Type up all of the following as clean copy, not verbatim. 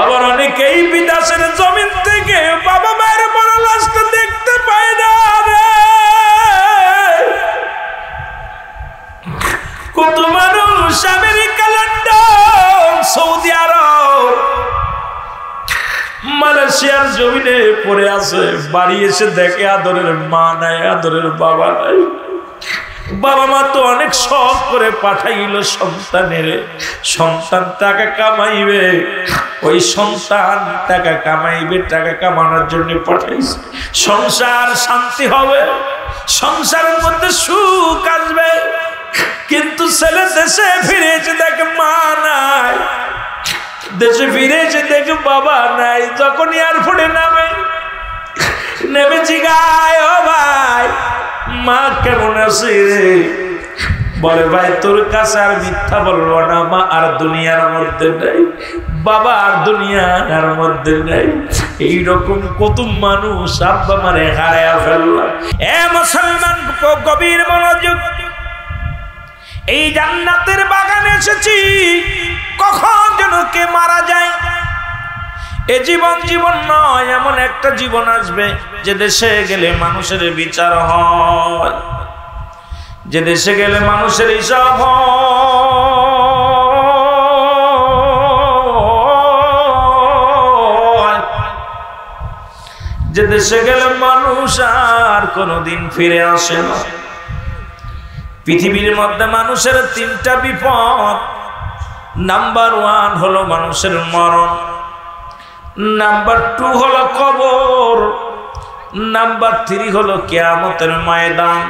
আবার অনেকেই বিদেশের জমিন থেকে বাবা মায়ের বড় লাশটা দেখতে পায় না রে। কত মানুষ আমেরিকা, লন্ডন, সৌদি আরব, মালয়েশিয়ার জমিনে পড়ে আছে, বাড়ি এসে দেখে আদরের মা নাই, আদরের বাবা নাই। বাবা মা তো অনেক শখ করে পাঠাইলো সন্তানের, সন্তান টাকা কামাইবে, ওই সন্তান টাকা কামাইবে, টাকা কামানোর জন্য পাঠাইছে। সংসার শান্তি হবে, সংসারের মধ্যে সুখ আসবে, কিন্তু ছেলে দেশে ফিরে এসে দেখে মা নাই, দেশে ফিরে এসে দেখে বাবা নাই। যখন এয়ারপোর্টে নেমে জিগায়, ও ভাই মা কেমন আছে রে? বলে ভাই তোর কাছে আর মিথ্যা বলবো না, মা আর দুনিয়ার মধ্যে নাই, বাবা আর দুনিয়ার মধ্যে নাই। এইরকম কত মানুষ আব্বা মারে হারায়া ফেললাম। এ মুসলমান গভীর মনোযোগ, এই জান্নাতের বাগানে এসেছি, কখন যেন কে মারা যায়। এ জীবন জীবন নয়, এমন একটা জীবন আসবে যে দেশে গেলে মানুষের বিচার হয়, যে দেশে গেলে মানুষের হিসাব হয়, যে দেশে গেলে মানুষ আর কোনোদিন ফিরে আসে না। পৃথিবীর মধ্যে মানুষের তিনটা বিপদ। নাম্বার 1 হলো মানুষের মরণ, নাম্বার 2 হলো কবর, নাম্বার 3 হলো কিয়ামতের ময়দান।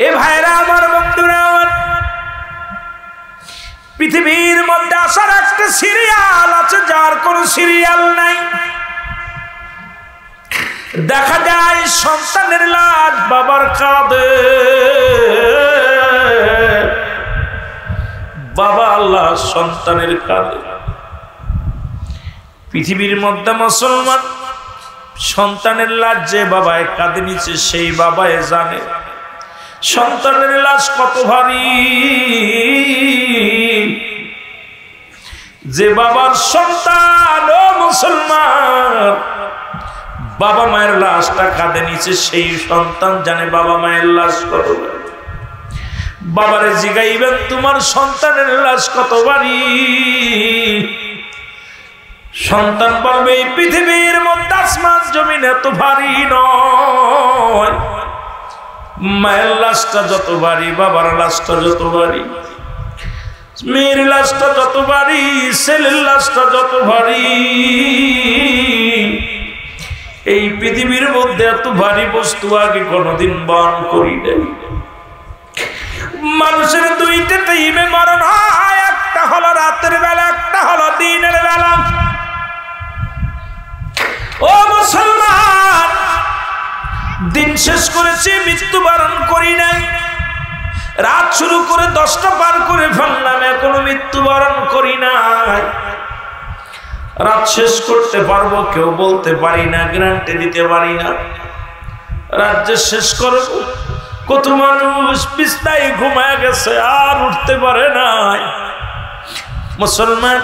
এ ভাইরা আমার, বন্ধুরা আমার, পৃথিবীর মধ্যে আসার একটা সিরিয়াল আছে, যার কোনো সিরিয়াল নাই। দেখা যায় সন্তানের লাশ বাবার কাঁধে, বাবা আল্লাহ সন্তানের কাঁধে। পৃথিবীর মধ্যে মুসলমান সন্তানের লাশ যে বাবায় কাঁধে নিচ্ছে, সেই বাবায় জানে সন্তানের লাশ কত ভারী। যে বাবার সন্তান, ও মুসলমান, বাবা মায়ের লাশটা কাঁধে নিচ্ছে, সেই সন্তান জানে বাবা মায়ের লাশ কত ভারী। বাবারে জিগাইবেন তোমার সন্তানের লাশ কত ভারী, সন্তান বলবে এই পৃথিবীর মধ্যে আসমান জমিন এত ভারী নয়। মায়ের লাশটা যত ভারী, বাবার লাশটা যত ভারী, মেয়ের লাশটা যত ভারী, ছেলের লাশটা যত ভারী, এই পৃথিবীর মধ্যে এত ভারী বস্তু আগে কোনোদিন বহন করি নাই। মানুষের দুইটা টাইমে মরণ হয়, একটা হলো রাতের বেলা, একটা হলো দিনের বেলা। ও মুসলমান, দিন শেষ করেছি, মৃত্যুবরণ করি নাই। রাত শুরু করে 10টা পার করে ফেললাম, এখনো মৃত্যুবরণ করি নাই। রাত শেষ করতে পারবো কেউ বলতে পারি না, গ্যারান্টি দিতে পারি না। রাত যে শেষ করব, কত মানুষ বিছনায় ঘুমায় গেছে, আর উঠতে পারে নাই। মুসলমান,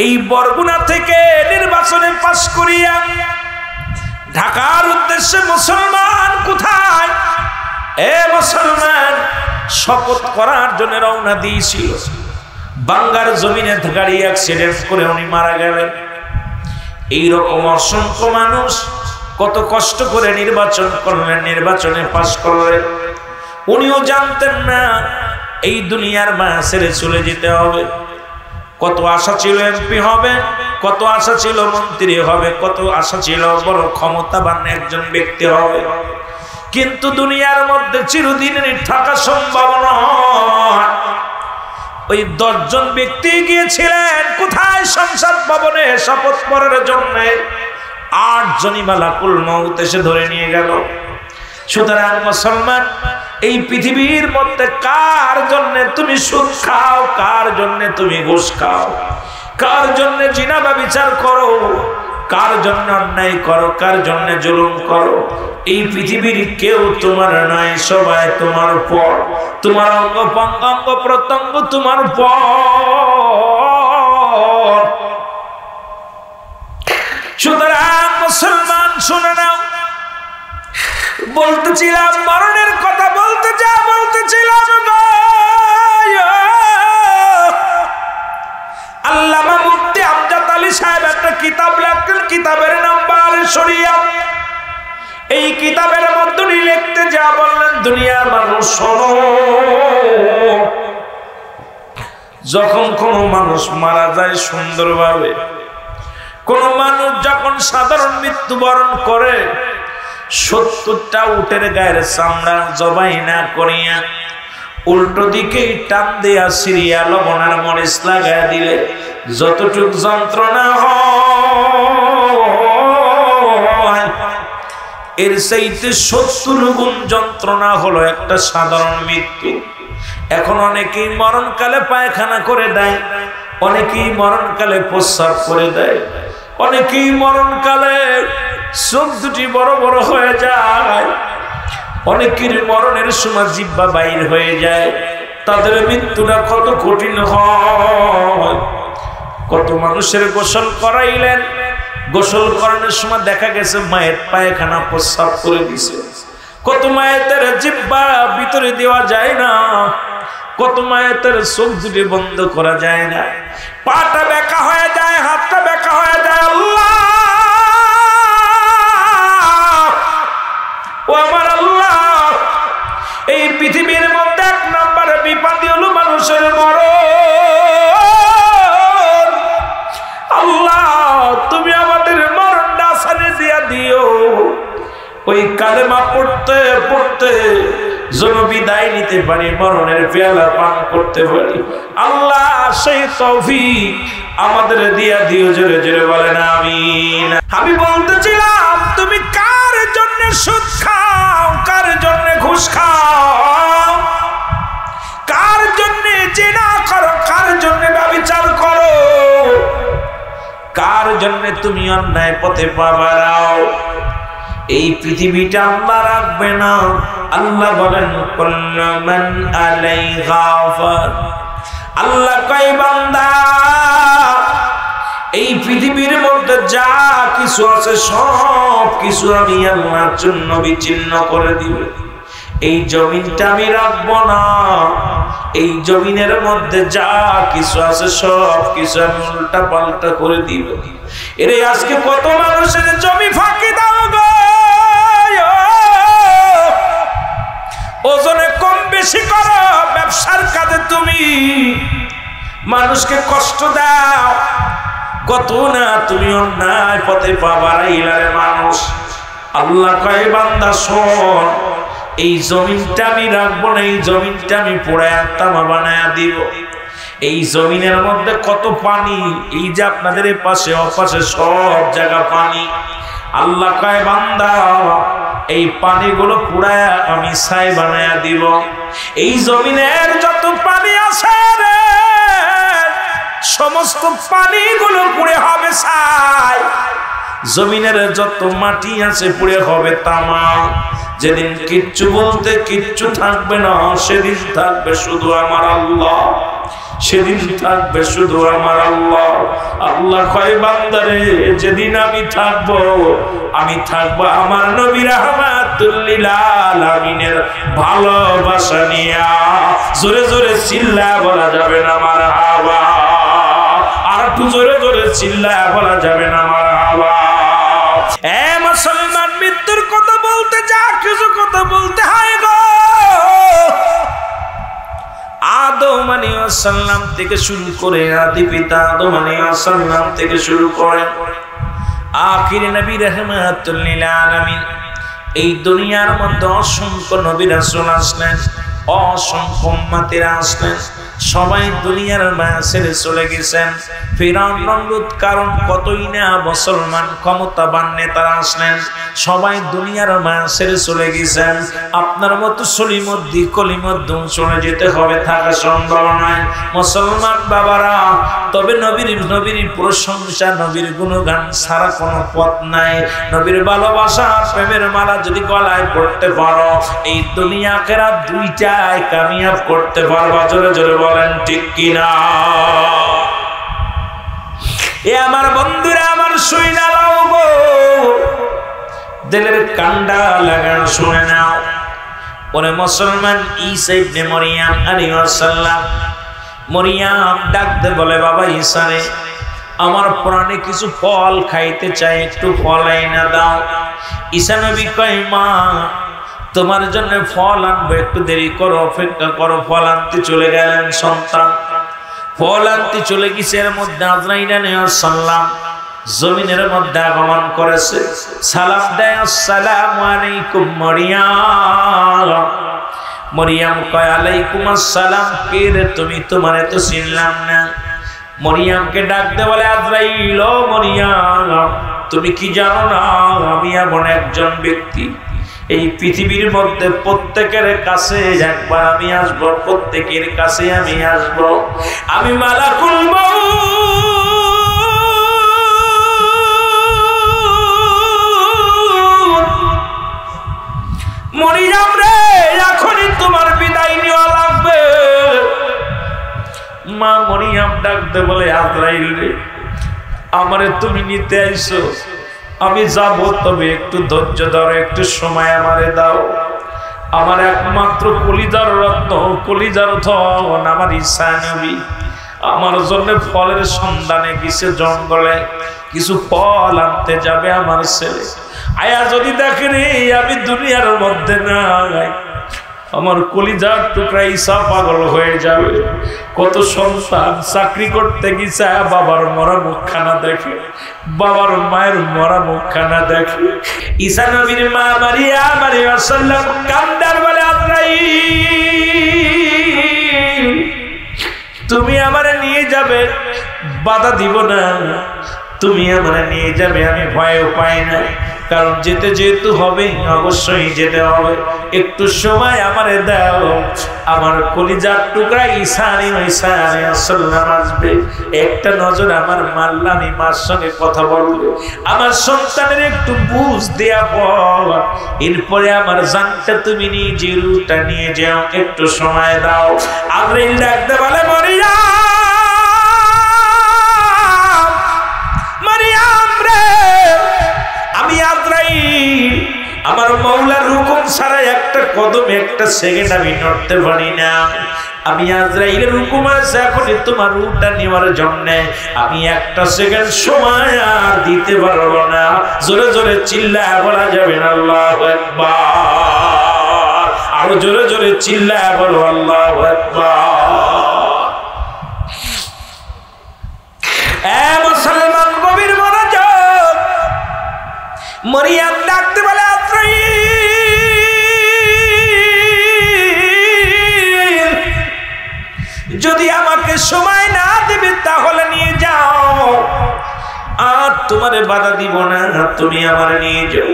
এই বরগুনা থেকে নির্বাচনে পাশ করিয়া ঢাকার উদ্দেশ্যে মুসলমান কোথায়? এ মুসলমান, শপথ করার জন্য রওনা দিয়েছিল। বাংলার জমিনে গাড়ি অ্যাক্সিডেন্ট করে উনি মারা গেলেন। এইরকম অসংখ্য মানুষ কত কষ্ট করে নির্বাচন করলেন, নির্বাচনে পাশ করলেন। উনিও জানতেন না এই দুনিয়ার মায়া ছেড়ে চলে যেতে হবে। কত আশা ছিল এমপি হবে, কত আশা ছিল মন্ত্রী হবে, কত আশা ছিল বড় ক্ষমতাবান একজন ব্যক্তি হবে, কিন্তু দুনিয়ার মধ্যে চিরদিনের থাকা সম্ভব নয়। ওই 10 জন ব্যক্তি গিয়েছিলেন কোথায়? সংসদ ভবনে শপথ করার জন্য। 8 জনই মালাকুল মউত এসে ধরে নিয়ে গেল। সুতরাং মুসলমান, এই পৃথিবীর মধ্যে কার জন্য তুমি সুদ খাও, কার জন্য তুমি ঘুষ খাও, কার জন্য জিনা ব্যভিচার করো, কার জন্য অন্যায় করো, কার জন্য জুলুম করো, এই পৃথিবীর কেউ তোমার নয়, সবাই তোমার পর। তোমার অঙ্গ প্রত্যঙ্গ তোমার পর। শুনে নাও। বলতেছিলাম মরণের কথা, বলতেছিলাম আল্লামা মুফতি আমজাদ আলী সাহেব একটা কিতাব লেখেন, কিতাবের নাম বারে শরিয়া। এই কিতাবের মধ্যে লিখতে যা বললেন, দুনিয়ার মানুষ শোনো, যখন কোন মানুষ মারা যায় সুন্দরভাবে, কোন মানুষ যখন সাধারণ মৃত্যুবরণ করে, 70টা উটের গায়ের চামড়া জবাই না করিয়া উল্টো দিকে টান দিয়া সিরিয়া লবণের মরিচ লাগাইয়া দিলে যতটুক যন্ত্রণা হয়, এর চাইতে 70 গুণ যন্ত্রণা হলো একটা সাধারণ মৃত্যু। এখন অনেকেই মরণকালে পায়খানা করে দেয়, অনেকেই মরণকালে প্রস্রাব করে দেয়, অনেকেই মরণকালে চোখ দুটি বড় বড় হয়ে যায়, অনেকের মরণের সময় জিহ্বা বাইর হয়ে যায়। তাদের মৃত্যুটা কত কঠিন হয়। কত মানুষের গোসল করাইলেন, গোসল করানোর সময় দেখা গেছে মায়ের পায়খানা প্রস্রাব করে দিছে। কত মায়ের জিহ্বা ভিতরে দেওয়া যায় না, কত মায়ের চোখ দুটি বন্ধ করা যায় না, পাটা বেঁকা হয়ে যায়, হাতটা বেঁকা হয়ে যায়। আল্লাহ, ও আমার আল্লাহ, এই পৃথিবীর মধ্যে 1 নম্বরে বিপদই হলো মানুষের মরণ। আল্লাহ, তুমি আমাদের মরণটা আসানে দিয়া দিও, ওই কালেমা পড়তে পড়তে যেন বিদায় নিতে পারি, মরণের পেয়ালা পান করতে পারি। আল্লাহ, সেই তৌফিক আমাদের দিয়া দিও। জোরে জোরে বলেন আমিন। আমি বলতেছিলাম, তুমি কার জন্য সুদ খাও, কার জন্য ঘুষ খাও, কার জন্য জিনা করো, কার জন্য ব্যভিচার করো, কার জন্য তুমি অন্যায় পথে পা বাড়াও? এই পৃথিবীটা আল্লাহ রাখবে না। আল্লাহ বলেন, কুল্লু মান আলাইহা ফান। আল্লাহ কয়, বান্দা, এই পৃথিবীর মধ্যে যা কিছু আছে সব কিছু আমি আল্লাহর জন্য বিচ্ছিন্ন করে দিব। এই জমিনটা আমি রাখবো না, এই জমিনের মধ্যে যা কিছু আছে সব কিছু আমি উল্টা পাল্টা করে দিব। এরে আজকে কত মানুষের জমি ফাঁকি দাও গো, ওজনে কম বেশি করো, ব্যবসার কাজে তুমি মানুষকে কষ্ট দাও, কত না তুমি অন্যায় পথে পা বাড়াইলারে মানুষ। আল্লাহ কয়, বান্দা শোন, এই জমিনটা আমি রাখবো না, এই জমিনটা আমি পোড়ায়া তামা বানায়া দিব। এই জমিনের মধ্যে কত পানি, এই যে আপনাদের পাশে অপাশে সব জায়গা পানি। আল্লাহ কয়, বান্দা, এই পানিগুলো পুড়ায়া আমি ছাই বানায়া দিব। এই জমিনের যত পানি আছে রে, সমস্ত পানিগুলো পুড়ে হবে ছাই। জমিনের যত মাটি আছে পুড়ে হবে তামা। যেদিন কিচ্ছু বলতে কিচ্ছু থাকবে না, সেদিন থাকবে শুধু আমার আল্লাহ, সেদিন থাকবে শুধু আমার আল্লাহ। আল্লাহ কয়, বান্দারে, যেদিন আমি থাকবো আমার নবী রাহমাতুল লিল আলামিনের ভালোবাসা নিয়া। জোরে জোরে চিল্লা বলা যাবে না মারহাবা, আর একটু জোরে জোরে চিল্লা বলা যাবে না মারহাবা। এ মুসলমান, মৃত্যুর কথা বলতে যা কিছু কথা বলতে হয় গো। আদম আলাইহিস সালাম থেকে শুরু করে, আদি পিতা আদম আলাইহিস সালাম থেকে শুরু করে আখির নবী রাহমাতুল লিল আলামিন, এই দুনিয়ার মধ্যে অসংখ্য নবী রাসূল আসলেন, অসংখ্য উম্মতেরা আসলেন। সবাই দুনিয়ার মায়া ছেড়ে চলে গেছেন। ফিরআউন নমরুদ কারণ কতই না মুসলমান ক্ষমতাবান নেতারা আসলেন, সবাই দুনিয়ার মায়া ছেড়ে চলে গেছেন। আপনার মতো সলিমুদ্দি কলিমুদ্দিন চলে যেতে হবে, থাকা সম্ভব নয় মুসলমান বাবারা। তবে নবীর প্রশংসা, নবীর গুণগান ছাড়া কোনো পথ নাই। নবীর ভালোবাসা, প্রেমের মালা যদি গলায় পড়তে পারো, এই দুনিয়া আখিরাত দুইটাই কামিয়াব করতে পারবা। জোরে জোরে বলেন ঠিক কিনা? এ আমার বন্ধুরা, আমার শুইনা লাও গো, দিলের কান্ডা লাগান শুনে নাও। ওরে মুসলমান, ঈসা ইবনে মরিয়ম আলাইহিস সালাম, মরিয়ম ডাকতে বলে, বাবা ঈসা রে, আমার প্রাণে কিছু ফল খাইতে চাই, একটু ফল আইনা দাও। ঈসা নবী কয়, মা তোমার জন্য ফল আনবো, একটু দেরি করো, অপেক্ষা করো। ফল আনতে চলে গেলেন সন্তান, ফল আনতে চলে গেছে। এর মধ্যে আজরাইল আলাইহিস সালাম জমিনের মধ্যে আগমন করেছে, সালাম দেয়, আসসালামু আলাইকুম মরিয়ম। মরিয়ম কয়, আলাইকুম আসসালাম। কে রে তুমি? তোমারে তো চিনলাম না। মরিয়মকে ডাকতে বলে আজরাইল, ও মরিয়ম, তুমি কি জানো না আমি এমন একজন ব্যক্তি, এই পৃথিবীর মধ্যে প্রত্যেকের কাছে একবার আমি আসব, প্রত্যেকের কাছে আমি আসব, আমি মালাকুল মউত। মরিয়ম রে, এখনই তোমার বিদায় নেওয়া লাগবে। মা মরিয়ম ডাকতে বলে, আজরাইল রে, আমারে তুমি নিতে আইছো, আমি যাব, তবে একটু ধৈর্য ধরো, একটু সময় আমারে দাও। আমার একমাত্র কলিজার রত্ন, কলিজার ধন আমার ঈসা নবী আমার জন্য ফলের সন্ধানে গেছে জঙ্গলে, কিছু ফল আনতে যাবে আমার ছেলে। আয়া যদি দেখেন আমি দুনিয়ার মধ্যে নাই, আমার কলিজার টুকরা ঈসা পাগল হয়ে যাবে। কত সন্তান চাকরি করতে গেছে, বাবার মরা মুখখানা দেখে, বাবার মায়ের মরা মুখখানা দেখে। ঈসা নবীর মা মারিয়াম আলাইহিস সালাম কান্দার বলে, আজরাইল তুমি আমারে নিয়ে যাবে, বাধা দিব না, তুমি আমারে নিয়ে যাবে, আমি ভয়ও পাই না, কারণ যেতে যেহেতু হবে অবশ্যই যেতে হবে, একটু সময় আমারে দাও। আমার কলিজার টুকরা ঈসা আলাইহিস সালাম আসবে, একটা নজর আমার মারলা, আমি মার সঙ্গে কথা বলবো, আমার সন্তানের একটু বুঝ দেয়া পর, এরপরে আমার জানটা তুমি নিজে রুটা নিয়ে যাও, একটু সময় দাও। আজরাইল ডাকতে বলে, মরিয়ম, মরিয়ম রে, আমি আজরাইল, আমার মাওলার হুকুম ছাড়া একটা কদম, একটা সেকেন্ড আমি নড়তে পারি না। আমি আজরাইলের হুকুম আছে এখনই তোমার রূপটা নেওয়ার জন্য, আমি একটা সেকেন্ড সময় আর দিতে পারবো না। জোরে জোরে চিল্লায় বলা যাবে না আল্লাহু আকবার, আরো জোরে জোরে চিল্লায় বলো আল্লাহু আকবার। এ মুসলমান, গভীর মনোযোগ। মরিয়ম ডাকতে বলে, আজরাইল যদি আমাকে সময় না দিবে তাহলে নিয়ে যাও, আর তোমারে বাধা দিব না, তুমি আমার নিয়ে যাও।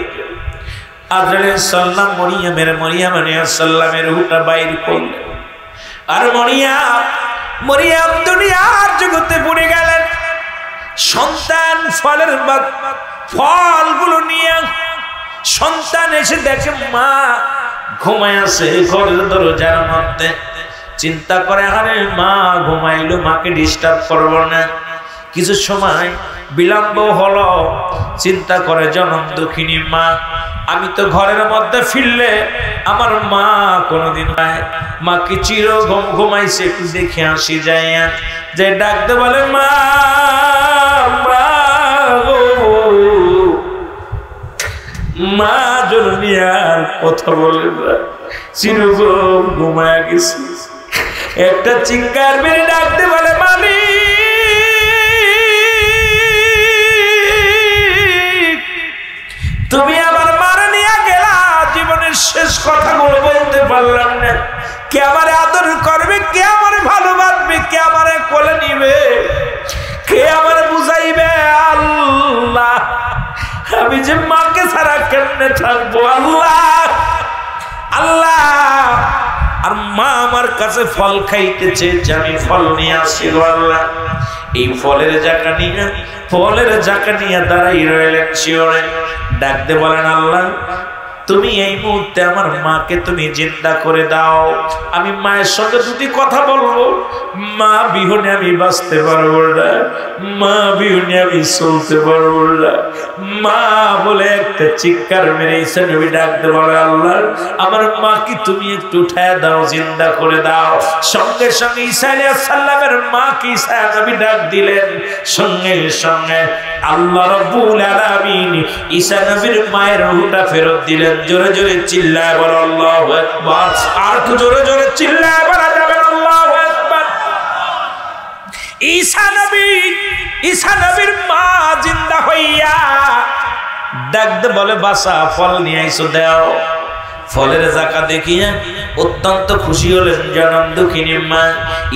আজরাইল সাল্লাম মরিয়ম আলাইহিস সালামের রূহটা বাইর করলেন, আর মরিয়ম দুনিয়ার জগতে পড়ে গেলেন। সন্তান ফলগুলো নিয়ে সন্তান এসে দেখে মা ঘুমায় আছে ঘরের দরজার মধ্যে। চিন্তা করে, আরে মা ঘুমাইলো, মাকে ডিস্টার্ব করবো না। কিছু সময় বিলম্ব হলো, চিন্তা করে জনম দুঃখিনী মা, আমি তো ঘরের মধ্যে ফিরলে আমার মা কোনোদিন মাকে চির ঘুমাইছে, একটু দেখে আসি যায়, যে ডাকতে বলে, মা মা জননী আর কথা বলে না, চিরগম ঘুমায় গেছি। একটা চিৎকার মেরে ডাকতে বলে, মালিক তুমি আমার মারা নিয়ে গেলা, জীবনের শেষ কথাগুলো বলতে পারলাম না। কে আমার আদর করবে, কে আমার ভালোবাসবে, কে আমার কোলে নিবে, কে আমার বুঝাইবে? আল্লাহ, আমি যে মাকে ছাড়া কেমনে থাকবো? আল্লাহ আল্লাহ। আর মা আমার কাছে ফল খাইতেছে, আমি ফল নিয়ে আসি আল্লাহ। এই ফলের জাকা নিয়ে দাঁড়াই রইলেন শিওরে। ডাকতে বলেন, আল্লাহ তুমি এই মুহূর্তে আমার মাকে তুমি জিন্দা করে দাও, আমি মায়ের সঙ্গে দুটি কথা বলবো। মা বিহনে আমি বাঁচতে পারবো না, মা বিহনে আমি চলতে পারবো না। মা বলে একটা চিৎকার মেরে ঈসা নবী ডাকতে বলে, আল্লাহ আমার মাকে তুমি একটু উঠায় দাও, জিন্দা করে দাও। সঙ্গে সঙ্গে ঈসা আলাইহিস সালামের মাকে ঈসা নবী ডাক দিলেন। সঙ্গে সঙ্গে আল্লাহ রাব্বুল আলামিন ঈসা নবীর মায়ের রূহটা ফেরত দিলেন। জোরে জোরে চিল্লায় বলো আল্লাহু আকবার। আর একটু জোরে জোরে চিল্লায় বলা যাবে আল্লাহু আকবার। ঈসা নবীর মা জিন্দা হইয়া ডাকতে বলে, বাসা ফল নিয়ে আইসো দাও। ফলের জাকা দেখিয়া অত্যন্ত খুশি হলেন জনম দুঃখিনী মা।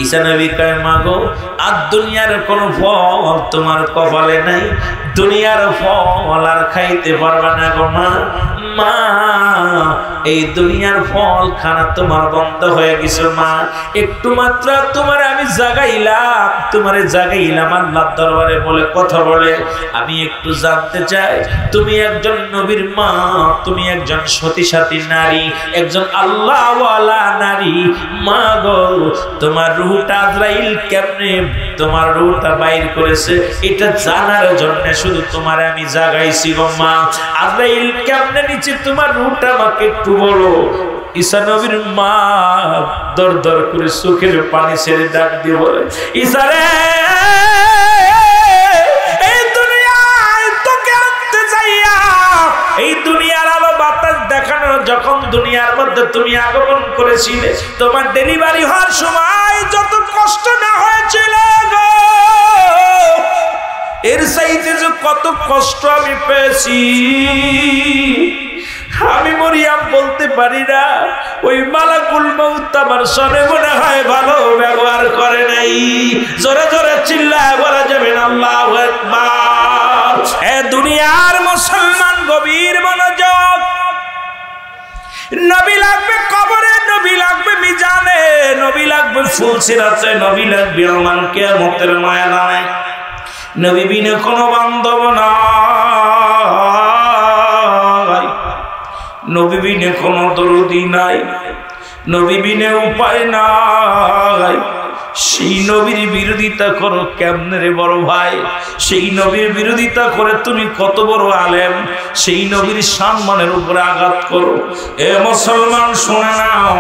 ঈসা নবী কয়, মা গো, আর দুনিয়ার কোন ফল তোমার কপালে নাই, দুনিয়ার ফল আর খাইতে পারবা না গো মা। মা এই দুনিয়ার ফল খানা তোমার বন্ধ হয়ে গেছে মা। একটু মাত্র তোমার আমি জাগাইলাম, তোমারে জাগাইলাম আল্লাহর দরবারে বলে কথা বলে। আমি একটু জানতে চাই, তুমি একজন নবীর মা, তুমি একজন সতী সাথী নারী, একজন আল্লাহওয়ালা নারী। মা গো, তোমার রূহটা আজরাইল কেমনে তোমার রূহটা বাইর করেছে এটা জানার জন্য শুধু তোমারে আমি জাগাইছি গো মা। আজরাইল কেমনে নিচে তোমার রূহটা আমাকে একটু বলো। ঈসা নবীর মা দর দর করে চোখের পানি ছেড়ে ডাক দিয়ে বলে, ঈসা রে, এই দুনিয়ায় তোকে আনতে চাইয়া, এই দুনিয়ার আলো বাতাস দেখানো যখন দুনিয়ার মধ্যে তুমি আগমন করেছিলে, তোমার ডেলিভারি হওয়ার সময় যত কষ্ট না হয়েছিল গো, এর চাইতে যে কত কষ্ট আমি পেয়েছি আমি মরিয়াম বলতে পারি না। ওই মালাকুল মউত আমার সনে মনে হয় ভালো ব্যবহার করে নাই। জোরে জোরে চিল্লায় বলা যাবে না আল্লাহু আকবার। এ দুনিয়ার মুসলমান গভীর মনোযোগ। নবী লাগবে কবরে, নবী লাগবে মিজানে, নবী লাগবে ফুলসিরাতে, নবী লাগবে ইয়াউমাল কিয়ামতের ময়দানে। নবী বিনে কোনো বান্ধব নাই, নবী বিনে কোনো দরদি নাই, নবী বিনে উপায় নাই। সেই নবীর বিরোধিতা করো কেমনে রে বড় ভাই? সেই নবীর বিরোধিতা করে তুমি কত বড় আলেম, সেই নবীর সম্মানের উপরে আঘাত করো। এ মুসলমান শুনে নাও,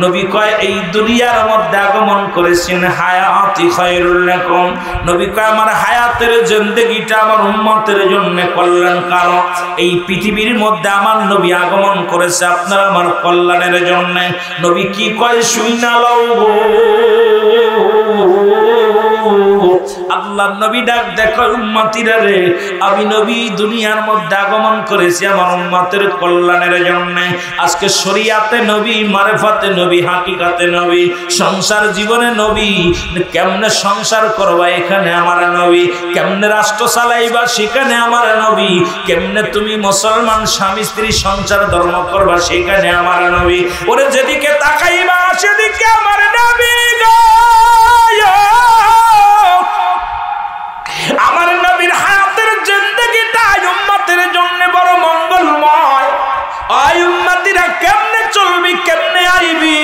নবী কয় এই দুনিয়ার মধ্যে আগমন করেছেন হায়াতি খায়রুল লাকুম। নবী কয় আমার হায়াতের জিন্দেগিটা আমার উম্মতের জন্য কল্যাণ কারণ। এই পৃথিবীর মধ্যে আমার নবী আগমন করেছে আপনার আমার কল্যাণের জন্য। নবী কি কয় শুইনা লও গো। আল্লাহ নবী ডাক দেখো, উম্মতিরা রে, আমি নবী দুনিয়ার মধ্যে আগমন করেছি আমার উম্মতের কল্যাণের জন্য। আজকে শরিয়াতে নবী, মারিফাতে নবী, হাকিকাতে নবী, সংসার জীবনে নবী। কেমনে সংসার করবা এখানে আমার নবী, কেমনে রাষ্ট্র চালাইবা সেখানে আমার নবী, কেমনে তুমি মুসলমান স্বামী স্ত্রী সংসার ধর্ম করবা সেখানে আমার নবী। ওরে যেদিকে তাকাইবা সেদিকে আমার নবী গো। আমার নবীর হায়াতের জিন্দেগিটা উম্মতের জন্য বড় মঙ্গলময়। আয় উম্মতিরা কেমনে চলবি, কেমনে আইবি,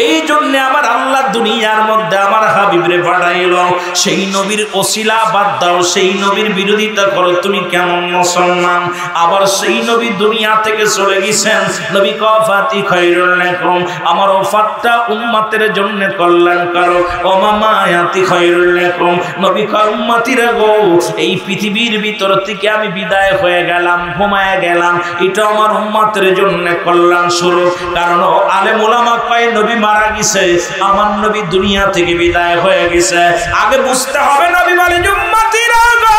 এই জন্য আমার আল্লাহ দুনিয়ার মধ্যে আমার হাবিবরে পাঠাইল। সেই নবীর ওসিলা বাদ দাও, সেই নবীর বিরোধিতা করো, তুমি কেমন মুসলমান? আবার সেই নবী দুনিয়া থেকে চলে গেছেন। নবী কফাতি খায়রুল লাকুম, আমার ওফাতটা উম্মতের জন্য কল্যাণ করো। ওমামায়াতি খায়রুল লাকুম, নবী কয় উম্মতিরা গো, এই পৃথিবীর ভিতর থেকে আমি বিদায় হয়ে গেলাম, ঘুমায় গেলাম, এটা আমার উম্মতের জন্য কল্যাণ স্বরূপ। কারণ আলেম ওলামা কয় নবী মারা গেছে, আমার নবী দুনিয়া থেকে বিদায় হয়ে গেছে। আগে বুঝতে হবে নবী বলে উম্মতিরা গো,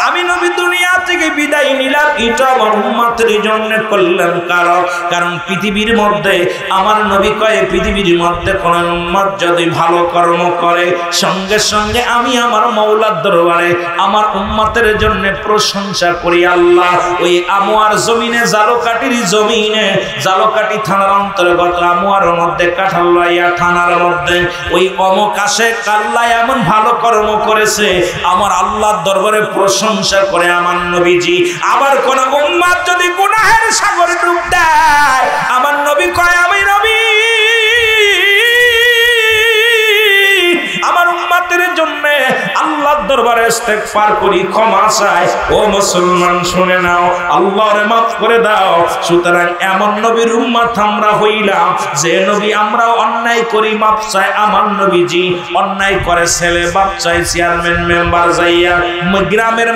আমি নবী দুনিয়া থেকে বিদায় নিলাম, এটা আমার উম্মতের জন্য কল্যাণকারক। কারণ পৃথিবীর মধ্যে আমার নবী কয় পৃথিবীর মধ্যে কোন উম্মত যদি ভালো কর্ম করে সঙ্গে সঙ্গে আমি আমার মাওলার দরবারে আমার উম্মতের জন্য প্রশংসা করি। আল্লাহ ওই আমুয়ার জমিনে, জালকাঠির জমিনে, জালকাঠি থানার অন্তর্গত আমুয়ার মধ্যে, কাঠালিয়া থানার মধ্যে ওই অমকাশে কাল্লা এমন ভালো কর্ম করেছে, আমার আল্লাহর দরবারে প্রশংসা করে আমার নবীজি। আবার কোন উম্মত যদি গুনাহের সাগরে ডুব দেয়। আমার নবী কয় আমি নবী আমার উম্মতের জন্য আল্লাহর দরবারে ইস্তেগফার করি, ক্ষমা চাই। ও মুসলমান শুনে নাও, আল্লাহরে মাফ করে দাও। সুতরাং এমন নবীর উম্মত আমরা হইলাম যে নবী আমরা অন্যায় করি মাফ চাই। আমার নবীজি অন্যায় করে ছেলে বাপ চাই চেয়ারম্যান মেম্বার যাইয়া, গ্রামের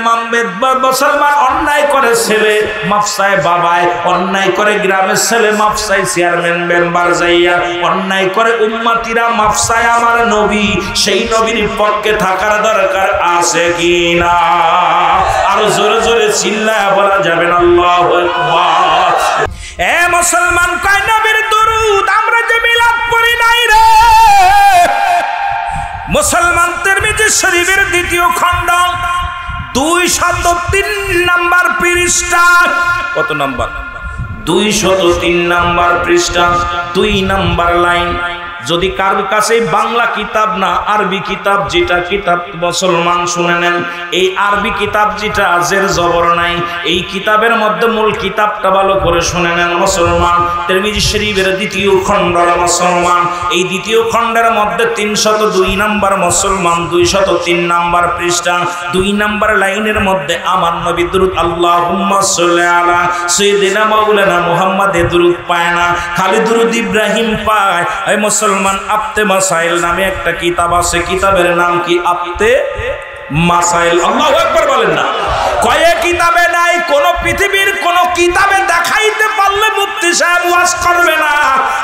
মুসলমান অন্যায় করে ছেলে মাফ চাই বাবায়, অন্যায় করে গ্রামের ছেলে মাফ চাই চেয়ারম্যান মেম্বার যাইয়া, অন্যায় করে উম্মতিরা মাফ চাই আমার নবী। সেই নবীর পক্ষে থাকার দরকার আছে কি না? আরো জোরে জোরে চিল্লায়া বলা যাবে না আল্লাহু আকবার। এ মুসলমান কয় নবীর দরুদ আমরা যে মিলাদ পড়ি নাই রে। মুসলমান তিরমিজি শরীফের দ্বিতীয় খণ্ড 203 নম্বর পৃষ্ঠা। কত নম্বর? 203 নম্বর পৃষ্ঠা 2 নম্বর লাইন। যদি কারোর কাছে বাংলা কিতাব না আরবি কিতাব, যেটা কিতাব মুসলমান শুনে নেন, এই আরবি কিতাব যেটা জের জবর নাই, এই কিতাবের মধ্যে মূল কিতাবটা ভালো করে শুনে নেন মুসলমান। তিরমিজি শরীফের দ্বিতীয় খণ্ড মুসলমান, এই দ্বিতীয় খণ্ডের মধ্যে 302 নম্বর মুসলমান 203 নম্বর পৃষ্ঠা 2 নম্বর লাইনের মধ্যে আমার নবী দুরূদ আল্লাহুম্মা সাল্লি আলা সাইয়্যিদিনা মাওলানা মুহাম্মাদে দুরূদ পায় না, খালি দুরূদ ইব্রাহিম পায়। এই মুসলমান আপতে মাসাইল নামে একটা কিতাব আছে, কিতাবের নাম কি? আপতে মাসাইল। আল্লাহু আকবার বলেন না। কয়ে কিতাবে নাই, কোন পৃথিবীর কোন কিতাবে দেখাইতে পারলে মুফতি সাহেব ওয়াজ করবে না।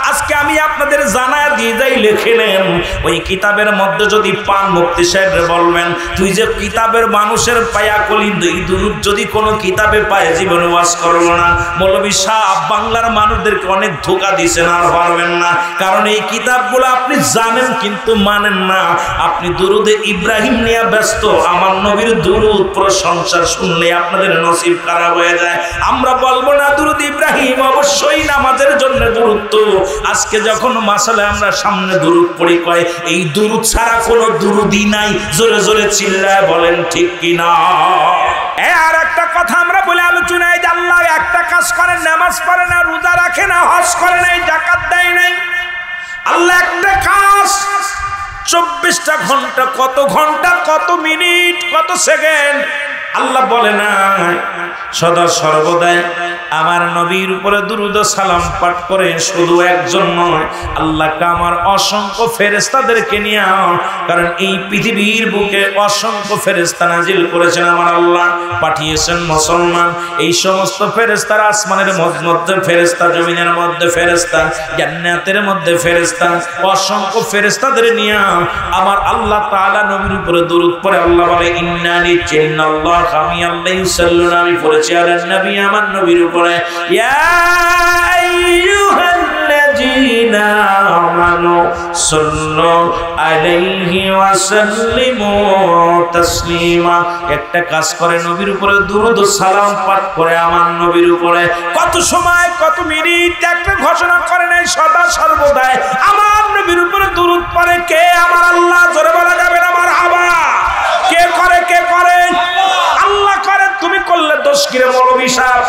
আজকে আমি আপনাদের জানায়া দিয়ে যাই, লিখে নেন। ওই কিতাবের মধ্যে যদি পান মুফতি সাহেব বলবেন তুই যে কিতাবের মানুষের পায়া কলি দুই দুরূদ যদি কোনো কিতাবে পায় জীবনে ওয়াজ করবো না। মৌলভী সাহেব বাংলার মানুষদেরকে অনেক ধোঁকা দিয়েছেন, আর পারবেন না। কারণ এই কিতাবগুলো আপনি জানেন কিন্তু মানেন না। আপনি দুরূদে ইব্রাহিম নিয়ে ব্যস্ত, আমার নবীর দুরূদ প্রশংসা শুনলে আপনাদের নসিব খারাপ হয়ে যায়। আমরা বলবো না দুরূদ ইব্রাহিম অবশ্যই নামাজের জন্য দুরূদ। আজকে যখন মাসালে আমরা সামনে দুরূদ পড়ি, কয় এই দুরূদ ছাড়া কোনো দুরূদই নাই। জোরে জোরে চিল্লায় বলেন ঠিক কিনা? আর একটা কথা আমরা বলে আলোচনায় যে আল্লাহ একটা কাজ করেন, নামাজ পড়ে না, রোজা রাখে না, হজ করে নাই, যাকাত দেয় নাই। আল্লাহ একটা কাজ 24টা ঘন্টা, কত ঘন্টা, কত মিনিট, কত সেকেন্ড আল্লাহ বলে না সদা সর্বদাই আমার নবীর উপরে দুরূদ ও সালাম পাঠ করে। শুধু একজন নয়, আল্লাহকে আমার অসংখ্য ফেরেশতাদেরকে নিয়ে, কারণ এই পৃথিবীর বুকে অসংখ্য ফেরেশতা নাজিল করেছেন আমার আল্লাহ, পাঠিয়েছেন মুসলমান। এই সমস্ত ফেরেশতারা আসমানের মধ্যে ফেরেশতা, জমিনের মধ্যে ফেরেশতা, জান্নাতের মধ্যে ফেরেশতা, অসংখ্য ফেরেশতাদের নিয়ে আমার আল্লাহ তাআলা নবীর উপরে দুরূদ পড়ে। আল্লাহ বলে ইন্নানি চিন্নাল্লাহ আমি আল্লাহ ইউসাল্লুনা, আমি পড়েছি আলান নবী, আমার নবীর উপরে। ইয়া আইয়ুহাল্লাযীনা আমানু সাল্লু আলাইহি ওয়া সাল্লিমু তাসলিমা। একটা কাজ করে নবীর উপরে দুরূদ ও সালাম পাঠ করে আমার নবীর উপরে। কত সময়, কত মিনিট, একটা ঘোষণা করে নাই, সদা সর্বদাই আমার নবীর উপরে দুরূদ পড়ে কে? আমার আল্লাহ। জোরে বলা যাবে না মারহাবা? কে করে? কে করে? আল্লাহ করে। তুমি করলে দোষ কি রে মৌলভী সাহেব?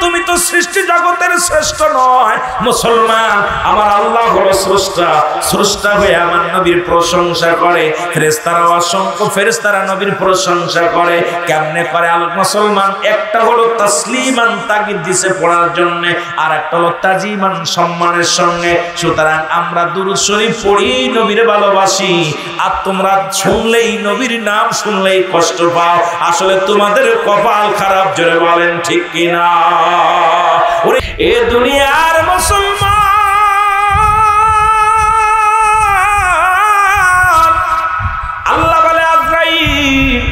তুমি তো সৃষ্টি জগতের শ্রেষ্ঠ নয় মুসলমান। আমার আল্লাহ হলো স্রষ্টা, স্রষ্টা হয়ে আমার নবীর প্রশংসা করে। ফেরেশতারা, অসংখ্য ফেরেশতারা নবীর প্রশংসা করে। কেমনে করে আল মুসলমান? একটা হলো তাসলিমান, তাগিদ দিছে পড়ার জন্য, আর একটা হলো তাজিমান, সম্মানের সঙ্গে। সুতরাং আমরা দুরূদ শরীফ পড়ি, নবীর ভালোবাসি। আর তোমরা শুনলেই, নবীর নাম শুনলেই কষ্ট পাও। আসলে তোমাদের কপাল খারাপ। জোরে বলেন ঠিক কিনা? এ দুনিয়ার মুসলমান, আল্লাহ বলে আজরাইল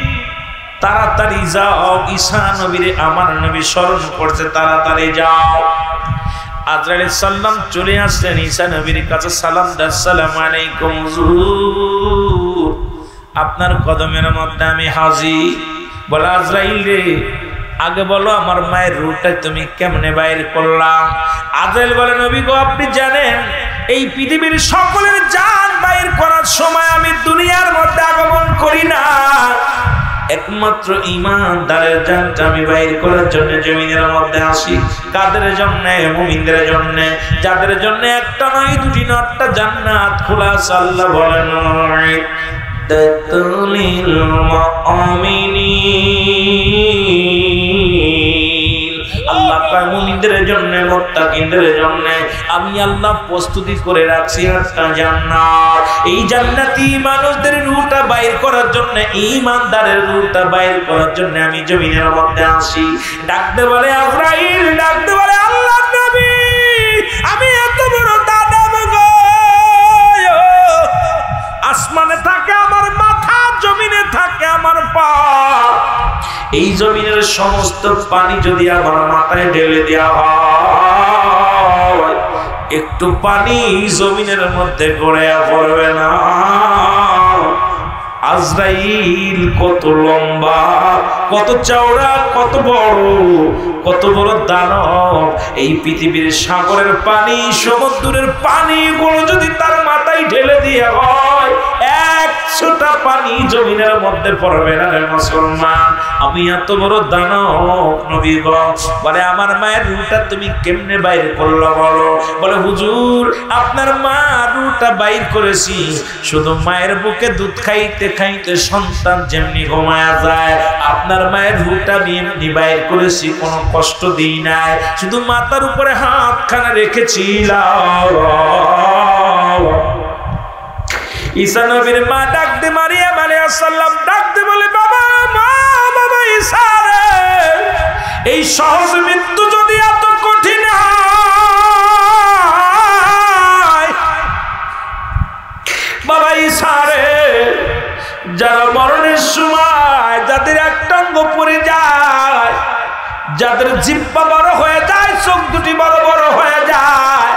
তাড়াতাড়ি যাও, ঈসা নবীরে আমার নবী স্মরণ করছে, তাড়াতাড়ি যাও। আজরাইল সাল্লাম চলে আসলেন ঈসা নবীর কাছে, সালাম দেন, আসসালামু আলাইকুম হুজুর, আপনার কদমের মধ্যে আমি হাজির। বলে আজরাইল রে, আগে বলো আমার মায়ের রূহটা তুমি কেমনে বাইর করলা? আজরাইল বলে নবী গো, আপনি জানেন এই পৃথিবীর সকলের জান বাইর করার সময় আমি দুনিয়ার মধ্যে আগমন করি না। একমাত্র ঈমানদারের জানটা আমি বাইর করার জন্য জমিনের মধ্যে আসি। কাদের জন্য? মুমিনদের জন্য, যাদের জন্য একটা নয় দুটি নয়, একটা জান্নাত খোলা আছে। আল্লাহ বলেন লিল মুমিনিন, আল্লাহ কয় মুমিনদের জন্য, মুত্তাকিনদের জন্য আমি আল্লাহ প্রস্তুতি করে রাখছি একটা জান্নাত। এই জান্নাতি মানুষদের রূহটা বাইর করার জন্য, ঈমানদারের রূহটা বাইর করার জন্য আমি জমিনের মধ্যে আসি। ডাকতে বলে আজরাইল, ডাকতে বলে আল্লাহর নবী, আমি এত বড় দানব গো, আসমানে থাকে আমার মাথা, জমিনে থাকে আমার পা। এই জমিনের সমস্ত পানি যদি আমার মাথায় ঢেলে দেওয়া হয়, একটু পানি জমিনের মধ্যে গড়ে পড়বে না। আজরাইল কত লম্বা, কত চওড়া, কত বড় দানব। এই পৃথিবীর সাগরের পানি, সমুদ্রের পানিগুলো যদি তার মাথায় ঢেলে দিয়ে হয়, 100টা পানি জমিনের মধ্যে পড়বে না রে মুসলমান। আমি এত বড় দানব। নবী বলে আমার মায়ের রূহটা তুমি কেমনে বাইর করলো বলো? বলে হুজুর আপনার মা রূহটা বাইর করেছি, শুধু মায়ের বুকে দুধ খাইতে খাইতে সন্তান যেমনি ঘুমায়া যায়, আপনার মায়ের রূহটা এমনি বাইর করেছি, কোনো কষ্ট দিই নাই, শুধু মাথার উপরে হাতখানা রেখেছিলাম। ঈসা নবীর মা ডাকতে, মারিয়াম আলাইহিস সালাম ডাকতে বলে বাবা, মা, বাবা ঈসা রে, এই সহজ মৃত্যু যদি এত কঠিন হয়, বাবা ঈসা রে, যারা মরণের সময় যাদের একটা অঙ্গ পড়ে যায়, যাদের জিহ্বা বড় হয়ে যায়, চোখ দুটি বড় বড় হয়ে যায়,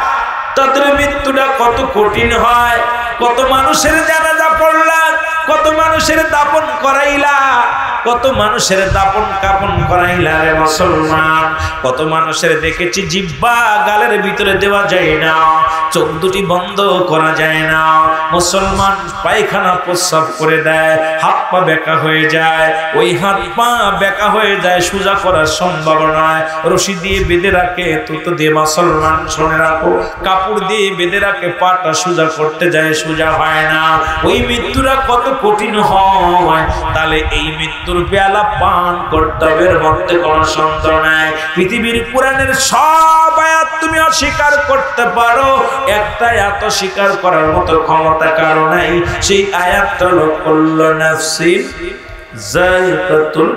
তাদের মৃত্যুটা কত কঠিন হয়। কত মানুষের জানাজা পড়লা, কত মানুষের দাপন করাইলা, কত মানুষের দাপন কাপন করাইলা রে মুসলমান। কত মানুষের দেখেছি জিহ্বা গালের ভিতরে দেওয়া যায় না, চোখ দুটি বন্ধ করা যায় না। মুসলমান পায়খানা প্রস্রাব করে দেয়, হাত পা বেঁকা হয়ে যায়, ওই হাত পা বেঁকা হয়ে যায়, সোজা করার সম্ভব নয়। রশি দিয়ে বেঁধে রাখে, তুতো দিয়ে মুসলমান শুনে রাখো, কাপড় দিয়ে বেঁধে রাখে, পাটা সোজা করতে যায়, সোজা হয় না। ওই মৃত্যুরা কত কঠিন হয়। তাহলে এই মৃত্যুর পেয়ালা পান কর্তব্যের মধ্যে কোন সন্দেহ নাই। পৃথিবীর কোরআনের সব আয়াত তুমি অস্বীকার করতে পারো, একটা আয়াত স্বীকার করার মতো ক্ষমতা কারো নাই। সেই আয়াতটা হলো কুল্লু নাফসিন যায়কাতুল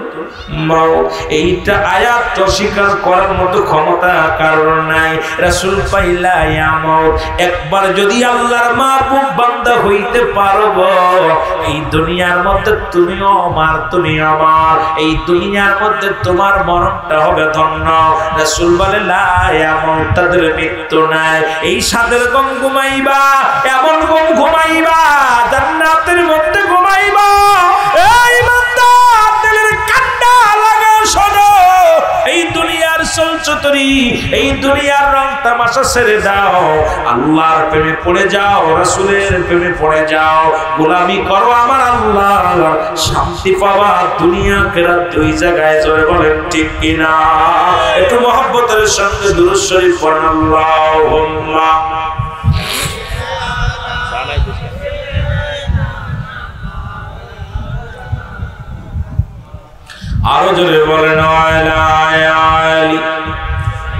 মাউত। এইটা আয়াত অস্বীকার করার মতো ক্ষমতা কারণ নাই। রাসূল পাইলা ইয়া মাউত, একবার যদি আল্লাহর মাহবুব বান্দা হইতে পারো, এই দুনিয়ার মধ্যে তুমিও আমার, তুমি আমার, এই দুনিয়ার মধ্যে তোমার মরণটা হবে ধন্য। রাসূল বলে লা ইয়া মাউত, তাদের মৃত্যু নাই। এই সাদের গম ঘুমাইবা, এমন গম ঘুমাইবা, জান্নাতের মধ্যে ঘুমাইবা। এই এই দুনিয়ার চলচতরি, এই দুনিয়ার রং তামাশা ছেড়ে দাও, আল্লাহর প্রেমে পড়ে যাও, রাসূলের প্রেমে পড়ে যাও, গোলামি করো আমার আল্লাহ, শান্তি পাওয়া দুনিয়া কেরাত দুই জায়গায়। জোরে বলেন ঠিক কিনা? একটু মহব্বতের সঙ্গে দুরূদ শরীফ পড়েন আল্লাহুম্মা। আরো জোরে বলেন আলী।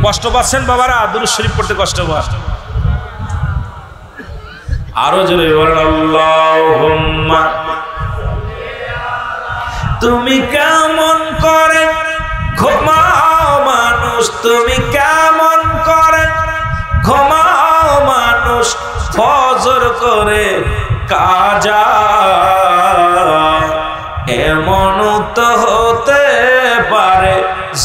কষ্ট পাচ্ছেন বাবারা? দুরূদ শরীফ পড়তে কষ্ট পাচ্ছ? আরো জোরে বলেন আল্লাহুম্মা। তুমি কেমন করে ঘুমাও মানুষ, তুমি কেমন করে ঘুমাও মানুষ, ফজর করে কাজা, এমন তো হতে পারে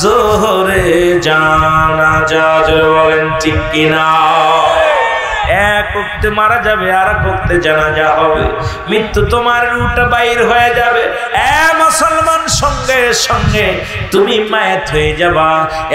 জোহরে জানাজা। বলেন ঠিক কিনা? এক ওয়াক্তে মারা যাবে, আর এক ওয়াক্তে জানাজা হবে, মৃত্যু তোমার রুটা বাইর হয়ে যাবে। মুসলমান, সঙ্গে সঙ্গে তুমি মায়েত হয়ে যাবা।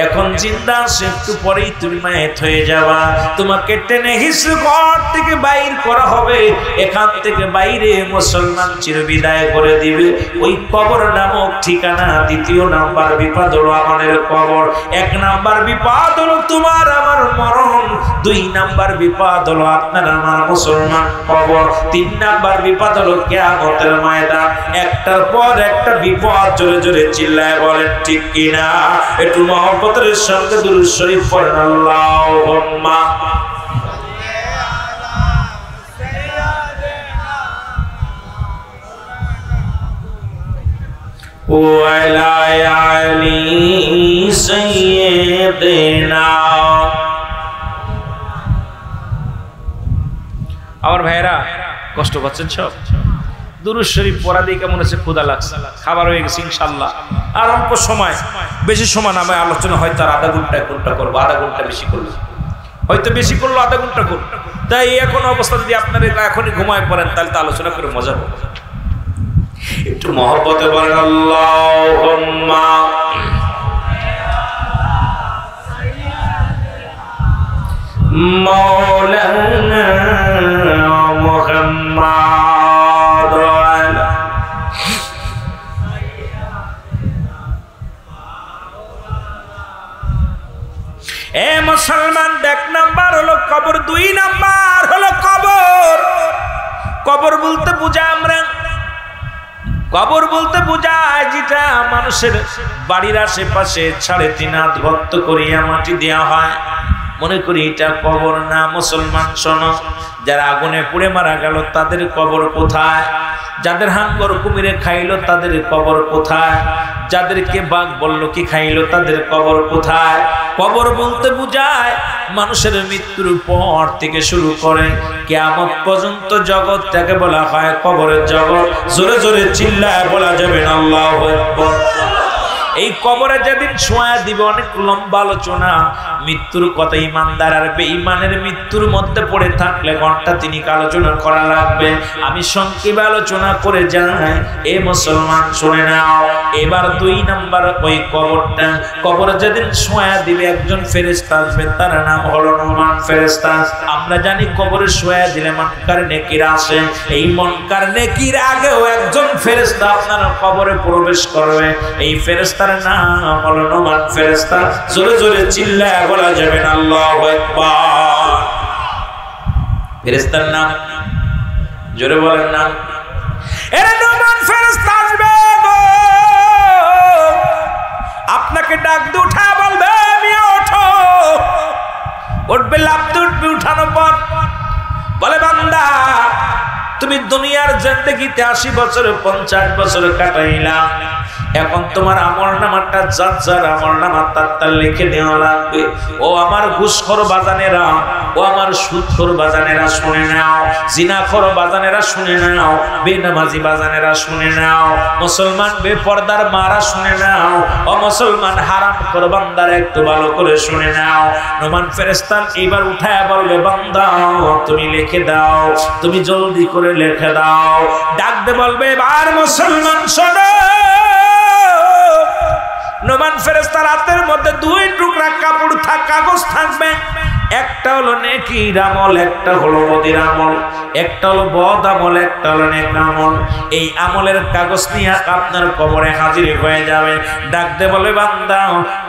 এখন জিন্দা আছে, একটু পরেই তুমি মায়েত হয়ে যাবা। তোমাকে টেনে হিসু ঘর থেকে বাইর করা হবে। এখান থেকে বাইরে মুসলমান চিরবিদায় করে দিবে। ওই কবর নামক ঠিকানা। দ্বিতীয় নাম্বার বিপদ হলো আমাদের কবর। এক নাম্বার বিপদ হলো তোমার আমার মরণ। দুই নাম্বার বিপদ হলো আপনার আমার মুসলমান কবর। তিন নাম্বার বিপদ হলো কিয়ামতের ময়দান। একটার পর একটা বিপদ। জোরে জোরে চিল্লায় বলেন ঠিক কিনা? একটু মহব্বতের সঙ্গে দুরূদ শরীফ পড়েন। আল্লাহুম্মা ওয়ালা আলি সাইয়্যিদিনা। আমার ভাইরা কষ্ট পাচ্ছেন সব? দুরূদ শরীফ পড়া দিয়ে কেমন আছে? ক্ষুধা লাগছে, খাবার হয়ে গেছে ইনশাআল্লাহ। আর অল্প সময়, বেশি সময় না, আমি আলোচনা হয়তো আর আধা ঘন্টা 1 ঘন্টা করবো, আধা ঘন্টা বেশি করবো, হয়তো বেশি করলো আধা ঘন্টা করবো। তাই এখন অবস্থা যদি আপনারা এখনই ঘুমায় পড়েন তাহলে তো আলোচনা করে মজা হবে। একটু মহব্বতে বলেন আল্লাহুম্মা মাওলানা মুহাম্মদ। এ মুসলমান, এক নাম্বার হলো কবর, দুই নাম্বার হলো কবর। কবর বলতে বুঝায় আমরা, কবর বলতে বোঝায় যেটা মানুষের বাড়ির আশেপাশে 3.5 হাত গর্ত করিয়া মাটি দেওয়া হয়। মনে করি এটা কবর না। মুসলমান শোনো, যারা আগুনে পুড়ে মারা গেল তাদের কবর কোথায়? যাদের হাঙ্গর কুমিরে খাইলো তাদের কবর কোথায়? যাদেরকে বাঘ বলল কি খাইলো তাদের কবর কোথায়? কবর বলতে বোঝায় মানুষের মৃত্যুর পর থেকে শুরু করে কিয়ামত পর্যন্ত জগৎটাকে বলা হয় কবরের জগৎ। জোরে জোরে চিল্লায় বলা যাবে না আল্লাহু আকবার। এই কবরে যেদিন ছোঁয়া দিবে, অনেক লম্বা আলোচনা। মৃত্যুর কথা ইমানদার আর বেঈমানের মৃত্যুর মধ্যে পড়ে থাকলে ঘন্টা 3 আলোচনা করা লাগবে। আমি সংক্ষেপে আলোচনা করে যাই। এ মুসলমান শুনে নাও, এবার 2 নাম্বার ওই কবরটা। কবরে যেদিন ছোঁয়া দিবে একজন ফেরেশতা আসবে, তার নাম হলো নুমান ফেরেশতা। আমরা জানি কবরে ছোঁয়া দিলে মুনকার নেকির আসে। এই মুনকার নেকির আগেও একজন ফেরেশতা আপনার কবরে প্রবেশ করবে। এই ফেরেশতা নাম হলো নুমান ফেরেশতা। জোরে জোরে চিল্লায় বলা যাবে না আল্লাহু আকবার। ফেরেশতার নাম জোরে বলেন না। এর নুমান ফেরেশতা আসবে, আপনাকে ডাক দিয়ে উঠা বলবে মিয়া ওঠো। উঠবে, লাফতে উঠবে। উঠানোর পর বলে বান্দা তুমি দুনিয়ার জিন্দেগিতে 80 বছর 50 বছর কাটাইলা। এখন তোমার আমলনামাটা যার যার আমলনামা তার লিখে দেওয়া লাগবে। ও আমার ঘুষখোর বাজানেরা, ও আমার সুদখোর বাজানেরা শুনে নাও, জিনাখোর বাজানেরা শুনে নাও, বেনামাজি বাজানেরা শুনে নাও, মুসলমান বেপরদার মারা শুনে নাও, ও মুসলমান হারামখোর বান্দারা একটু ভালো করে শুনে নাও। নুমান ফেরেশতা এবার উঠায় বলবে বান্দা তুমি লিখে দাও, তুমি জলদি করে লিখে দাও। ডাক দে বলবে এবার মুসলমান শোনো। নুমান ফেরেশতার হাতের মধ্যে 2 টুকরা কাপড় কাগজ থাকবে। একটা হলো নেকির আমল, একটা হলো বদির আমল, একটা হলো বদ আমল, একটা হলো নেক আমল। এই আমলের কাগজ নিয়ে আপনার কবরে হাজির হয়ে যাবে। ডাক দে বলে বান্দা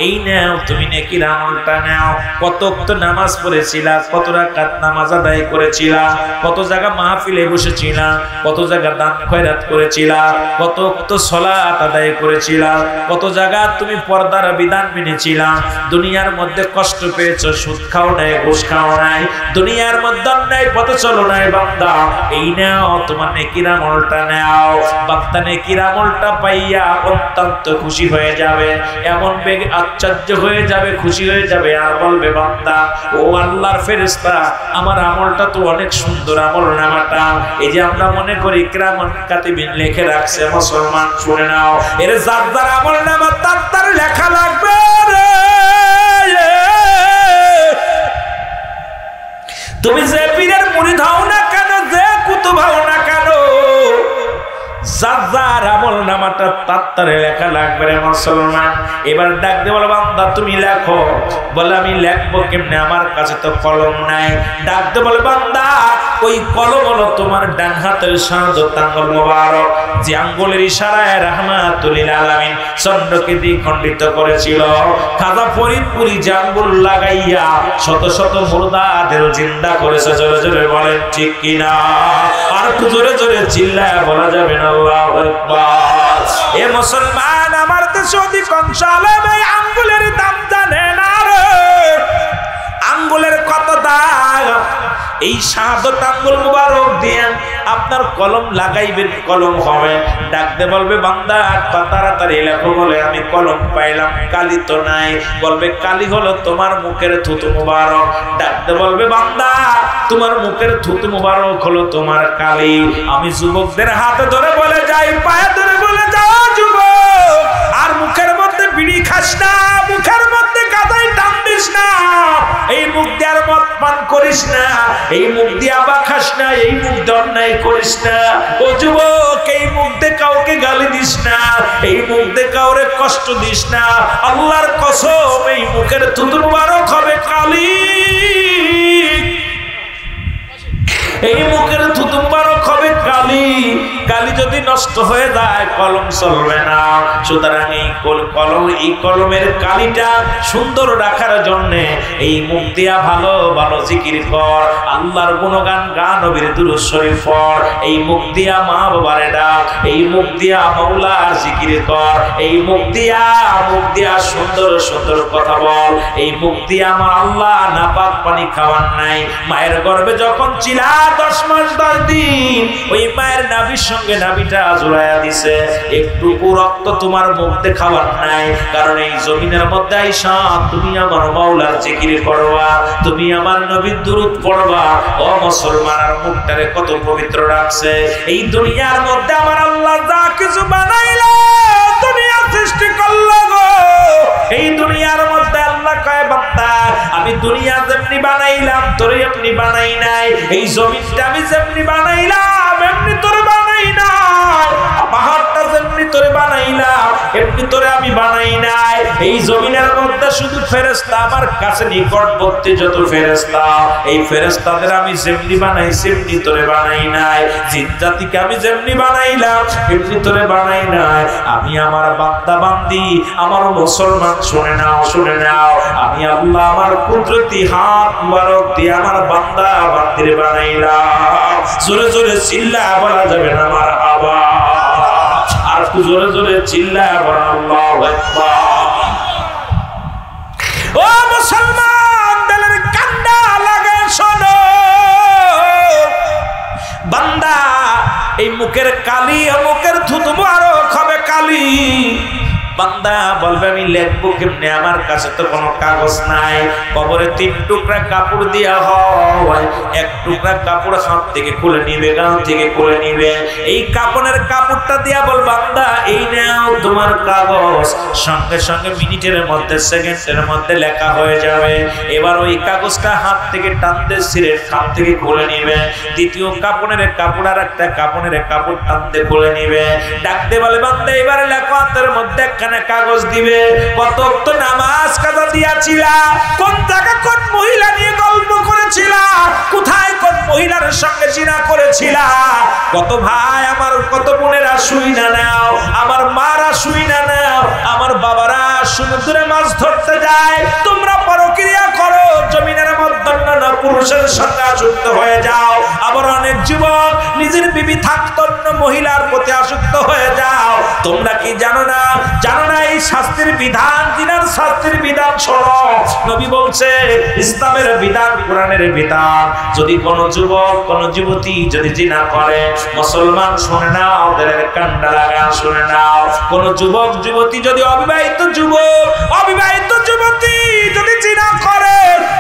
এই নাও, তুমি নেকির আমলটা নাও। কত ওয়াক্ত নামাজ পড়েছিলা, কত রাকাত নামাজ আদায় করেছিলা, কত জায়গা মাহফিলে বসেছিলা, কত জায়গা দান খয়রাত করেছিলা, কত ওয়াক্ত সালাত আদায় করেছিলা, কত জায়গা তুমি পর্দার বিধান মেনেছিলা। দুনিয়ার মধ্যে কষ্ট পেয়েছো, সুদ খাও নাই, ঘুষ খাও নাই, দুনিয়ার মধ্যে অন্যায় পথে চলো নাই। বান্দা এই নাও, তোমার নেকির আমলটা নাও। বান্দা নেকির আমলটা পাইয়া অত্যন্ত খুশি হয়ে যাবে, এমন বেগ আশ্চর্য হয়ে যাবে, খুশি হয়ে যাবে, আর বলবে বান্দা ও আল্লাহর ফেরেশতা আমার আমলটা তো অনেক সুন্দর আমলনামাটা। এই যে আমরা মনে করি কিরামান কাতিবিন লিখে রাখছে, মুসলমান শুনে নাও, এর যার যার আমলনামা তার লেখা লাগবে রে। তুমি যে পীরের মুরিদ হও না কেন, যে কুতুব হও না কেন, যার আমল নামাটা তাড়াতাড়ি লেখা লাগবে রে মুসলমান। এবার ডাক দিয়ে বলে বান্দা তুমি লেখো। বলে আমি লেখবো কেমনে, আমার কাছে তো কলম নাই। ডাক দিয়ে বলে বান্দা ওই কলম হলো তোমার ডান হাতের শাহাদাত আঙ্গুল মোবারক, যে আঙ্গুলের ইশারায় রাহমাতুল লিল আলামিন চন্দ্রকে দ্বিখণ্ডিত করেছিল। খাজা ফরিদপুরি যে আঙ্গুল লাগাইয়া শত শত মুর্দাদের জিন্দা করেছে। জোরে জোরে বলেন ঠিক কিনা? আর একটু জোরে জোরে চিল্লায় বলা যাবে না আল্লাহু আকবার। এ মুসলমান, আমার দেশে অধিকাংশ আলেম এই আঙ্গুলের দাম জানে না রে। আঙ্গুলের কত দাম! এই শাহাদাত আঙ্গুল মুবারক দিয়ে আপনার কলম লাগাইবেন, কলম হবে। ডাকতে বলবে বান্দা তাড়াতাড়ি লেখো। বলে আমি কলম পাইলাম, কালি তো নাই। বলবে কালি হলো তোমার মুখের থুতু মুবারক। ডাকতে বলবে বান্দা তোমার মুখের থুতু মুবারক হলো তোমার কালি। আমি যুবকদের হাতে ধরে বলে যাই, পায়ে ধরে বলে যাও যুবক, আর মুখের মধ্যে বিড়ি খাস না, মুখের মধ্যে গাঁজাই টান দিস না, এই মুখ দিয়ে আর মদ পান করিস না, এই মুখ দিয়ে আবা খাস না, এই মুখ দিয়ে অন্যায় করিস না। ও যুবক, এই মুখ দিয়ে কাউকে গালি দিস না, এই মুখ দিয়ে কাউরে কষ্ট দিস না। আল্লাহর কসম এই মুখের থুতু মুবারক হবে কালি। এই মুখের থুতু মুবারক হবে কালি। কালি যদি নষ্ট হয়ে যায় কলম চলবে না। সুতরাং এই কলমের কালিটা সুন্দর রাখার জন্য এই মুখ দিয়া ভালো ভালো জিকির কর, আল্লাহর গুণগান গা, নবীর দুরূদ শরীফ পড়। এই মুখ দিয়া মা বাবারে ডাক, এই মুখ দিয়া মাওলার জিকির কর, এই মুখ দিয়া সুন্দর সুন্দর কথা বল। এই মুখ দিয়া আমার আল্লাহ নাপাক পানি খাওয়ান নাই। মায়ের গর্ভে যখন ছিলা 10 মাস 10 দিন, ওই মায়ের নাভির সঙ্গে নাভিটা জোড়ায়া দিছে। একটুকু রক্ত তোমার মুখ দেখাবার নাই, কারণ এই জমিনের মধ্যে আইসা তুমি আমার মাওলার জিকির করবা, তুমি আমার নবীর দুরূদ পড়বা। ও মুসলমান, আর মুখটারে কত পবিত্র রাখছে। এই দুনিয়ার মধ্যে আমার আল্লাহ যা কিছু বানাইলো, দুনিয়া সৃষ্টি করলো গো, এই দুনিয়ার মধ্যে আল্লাহ কয় বান্দা আমি দুনিয়া যেমনি বানাইলাম তোরে এমনি বানাই নাই। এই জমিনটা আমি যেমনি বানাইলাম এমনি তোরে বানাই নাই। পাহাড়টা যেমনি তোরে বানাইলাম এমনি তোরে আমি বানাই নাই। এই জমিনের মধ্যে শুধু ফেরেশতা, আমার কাছে নিকটবর্তী যত ফেরেশতা, এই ফেরেশতাদের আমি যেমনি বানাই সেমনি তোরে বানাই নাই। জিন জাতিকে আমি যেমনি বানাইলাম এমনি তোরে বানাই নাই। আমি আমার বান্দা বান্দি, আমার মুসলমান শুনে নাও, শুনে নাও, আমি আল্লাহ আমার কুদরতি হাত মুবারক দিয়ে আমার বান্দা বান্দিরে বানাইলাম। জোরে জোরে চিল্লায় বলা যাবে না আমার আওয়াজ, আর একটু জোরে জোরে চিল্লায় বলা আল্লাহু আকবার। ও মুসলমান, দিলের কান্না লাগে শোনো বান্দা, এই মুখের কালি, মুখের থুতু মুবারক হবে কালি। বান্দা বলবে আমি লিখবো কেমনে, আমার কাছে তো কোনো কাগজ নাই। কবরে 3 টুকরা কাপড় দিয়া হয়, 1 টুকরা কাপড় হাত থেকে খুলে নিবে, গান থেকে খুলে নিবে। এই কাপড়ের কাপড়টা দিয়া বল বান্দা এই নাও তোমার কাগজ। সঙ্গে সঙ্গে মিনিটের মধ্যে, সেকেন্ডের মধ্যে লেখা হয়ে যাবে। এবার ওই কাগজটা হাত থেকে টানতে ছিঁড়ে হাত থেকে খুলে নিবে। দ্বিতীয় কাপড়ের কাপড় আর একটা কাপড়ের কাপড় টানতে খুলে নিবে। ডাকতে বলে বান্দা এবারে লেখো, হাতের মধ্যে কাগজ দিবে। কত ওয়াক্ত নামাজ কাজা দিয়াছিলা, কোন জায়গা কোন মহিলা নিয়ে গল্প করেছিলা, কোথায় কোন মহিলার সঙ্গে জিনা করেছিলা। কত ভাই আমার, কত বোনেরা শুই না নাও, আমার মারা শুই না নাও, আমার বাবারা সমুদ্রে মাছ ধরতে যায়, তোমরা পরক্রিয়া করো, জমিনের মধ্যে না পুরুষের সঙ্গে আসক্ত হয়ে যাও। আবার অনেক যুবক নিজের বিবি থাকতো অন্য মহিলার প্রতি আসক্ত হয়ে যাও। তোমরা কি জানো না? জানো না এই শাস্তির বিধান, জিনার শাস্তির বিধান শোনো। নবী বলছে ইসলামের বিধান, কোরআনের বিধান। যদি কোন যুবক কোন যুবতী যদি জিনা করে, মুসলমান শুনে নাও, ওদের কান্ডা লাগা শুনে নাও। কোন যুবক যুবতী যদি অবিবাহিত যুবক অবিবাহিত যুবতী যদি জিনা করে,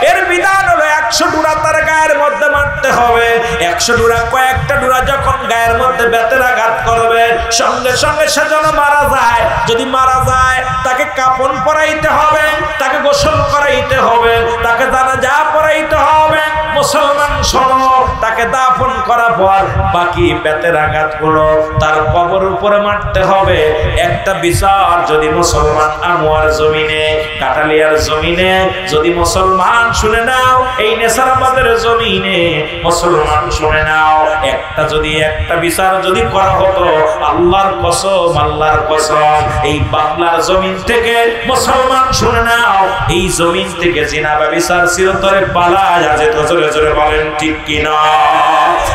এর বিধান হলো 100 ডুরা তার গায়ের মধ্যে মারতে হবে। 100 ডুরা, কয়েকটা ডুরা যখন গায়ের মধ্যে বেতের আঘাত করবে, সঙ্গে সঙ্গে সে যেন মারা যায়। যদি মারা যায় তাকে কাফন পরাইতে হবে, তাকে গোসল করাইতে হবে, তাকে জানাজা পড়াইতে হবে। মুসলমান শোনো, তাকে দাফন করার পর বাকি বেতের আঘাতগুলো তার কবর উপরে মারতে হবে। একটা বিচার যদি মুসলমান আমুয়ার জমিনে, কাটালিয়ার জমিনে যদি মুসলমান শুনে নাও, এই নেসারাবাদের জমিনে মুসলমান শুনে নাও, একটা বিচার যদি করা হতো, আল্লাহর কসম, আল্লাহর কসম, এই বাংলার জমিন থেকে মুসলমান শুনে নাও, এই জমিন থেকে জিনা ব্যভিচার চিরতরে পালায় যেত। জোরে জোরে বলেন ঠিক কিনা?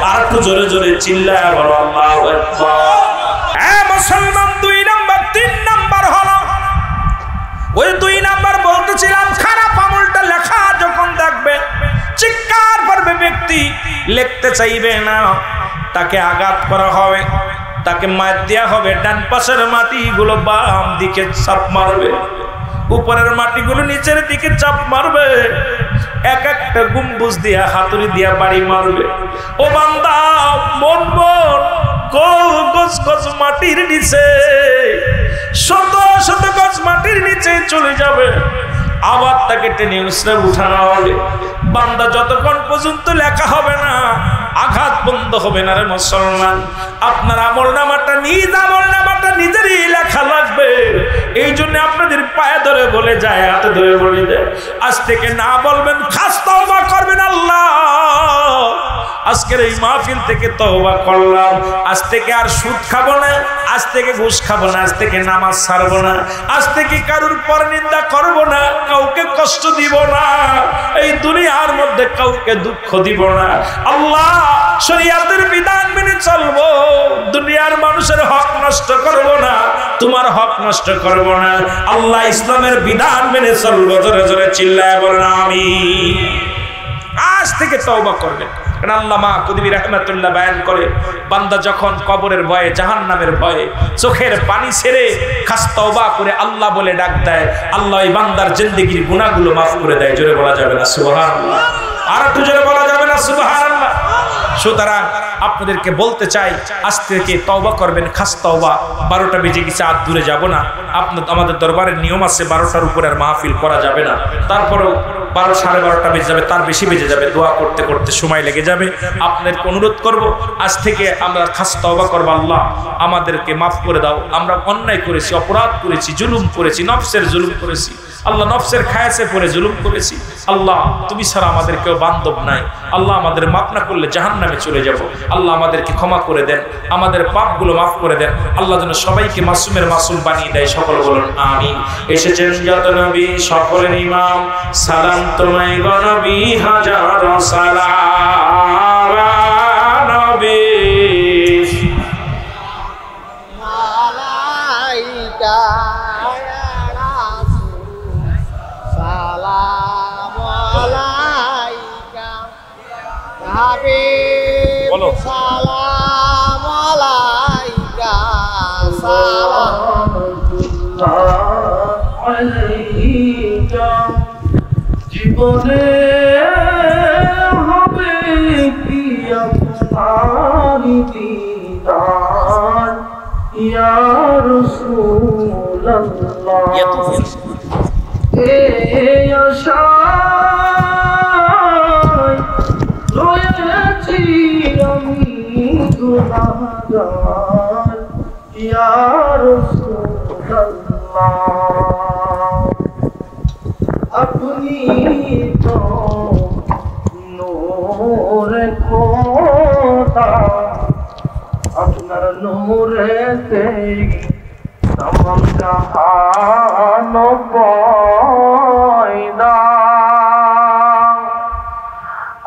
আর একটু জোরে জোরে চিল্লায় বলো আল্লাহু আকবার। মুসলমান 2 নাম্বার 3 নাম্বার হলো, ওই 2 নাম্বার বলতেছিলাম, খারাপ আমলটা লেখা যখন দেখবে, চিৎকার করবে ব্যক্তি, লিখতে চাইবে না, তাকে আঘাত করা হবে, তাকে মার দেওয়া হবে। ডান পাশের মাটিগুলো বাম দিকে চাপ মারবে, উপরের মাটিগুলো নিচের দিকে চাপ মারবে, এক একটা গম্বুজ দিয়া হাতুড়ি দিয়া বাড়ি মারবে। ও বান্দা, মন মন গজ গজ মাটির নিচে, শত শত গজ মাটির নিচে চলে যাবে, আবার তাকে টেনে উসরে উঠানো হবে। বান্দা যতক্ষণ পর্যন্ত লেখা হবে না, আঘাত বন্ধ হবে না রে মুসলমান, আপনার আমলনামাটা নিজেরই লেখা লাগবে। এই জন্য আপনাদের পায়ে ধরে বলে যায়, হাতে ধরে বলে যায়, আজ থেকে না বলবেন, খাস তওবা করবেন, আল্লাহ আজকের এই মাহফিল থেকে তওবা করলাম, আজ থেকে আর সুদ খাবো না, আজ থেকে ঘুষ খাবো না, আজ থেকে নামাজ ছাড়বো না, আজ থেকে কারুর পরনিন্দা করবো না, কাউকে কষ্ট দিব না, এই দুনিয়ার মধ্যে কাউকে দুঃখ দিব না, আল্লাহ শরীয়তের বিধান মেনে চলবো, দুনিয়ার মানুষের হক নষ্ট করব না, তোমার হক নষ্ট করব না, আল্লাহ ইসলামের বিধান মেনে চলবো। জোরে জোরে চিল্লায় বলেন আমিন। আজ থেকে তওবা করবেন। আল্লামা কুতুবী রাহমাতুল্লাহ বয়ান করে, বান্দা যখন কবরের ভয়ে, জাহান্নামের ভয়ে চোখের পানি ছেড়ে খাস তওবা করে আল্লাহ বলে ডাক দেয়, আল্লাহ এই বান্দার জিন্দেগির গুনাহগুলো মাফ করে দেয়। জোরে বলা যাবে না সুবহানাল্লাহ? আর একটু জোরে বলা যাবে না সুবহানাল্লাহ? সুতরাং আপনাদেরকে বলতে চাই, আজ থেকে তওবা করবেন, খাস তওবা। 12টা বেজে গেছে, আর দূরে যাব না। আমাদের দরবারের নিয়ম আছে 12টার উপরে আর মাহফিল করা যাবে না। তারপরেও 12, সাড়ে 12টা বেজে যাবে, তার বেশি বেজে যাবে, দোয়া করতে করতে সময় লেগে যাবে। আপনাদেরকে অনুরোধ করব, আজ থেকে আমরা খাস তওবা করব, আল্লাহ আমাদেরকে মাফ করে দাও, আমরা অন্যায় করেছি, অপরাধ করেছি, জুলুম করেছি, নফসের জুলুম করেছি, আল্লাহ নফসের খায়াসে পড়ে জুলুম করেছি, আল্লাহ তুমি ছাড়া আমাদের কেউ বান্ধব নাই, আল্লাহ আমাদের মাফ না করলে জাহান্নামে চলে যাব, আল্লাহ আমাদেরকে ক্ষমা করে দেন, আমাদের পাপগুলো মাফ করে দেন, আল্লাহ যেন সবাইকে মাসুমের মাসুম বানিয়ে দেয়। সকল বলুন আমিন। এসেছেন যত নবী সকলের ইমাম, সালাম তোমায় গো নবী, হাজারো সালাম নবী মালাইকা সালাম আলাইকা হাবিব, বলো সালাম আলাইকা, সালাম আলাইকা। জীবনে হবে কি আপনার দিদার, ইয়া রাসূলুল্লাহ। এই আশায় রয়েছি আমি গুনাহগার, ইয়া রাসূলুল্লাহ। আপনি তো নূরে খোদা, আপনার নূরেতে तमाम जहानो पैदा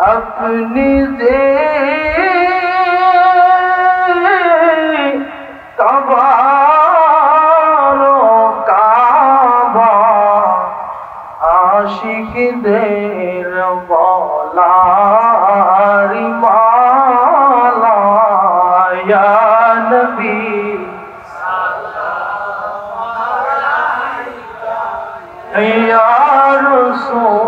अपनी दे कबारो काबा आशिक देर मौलारी माला या नबी या रसूल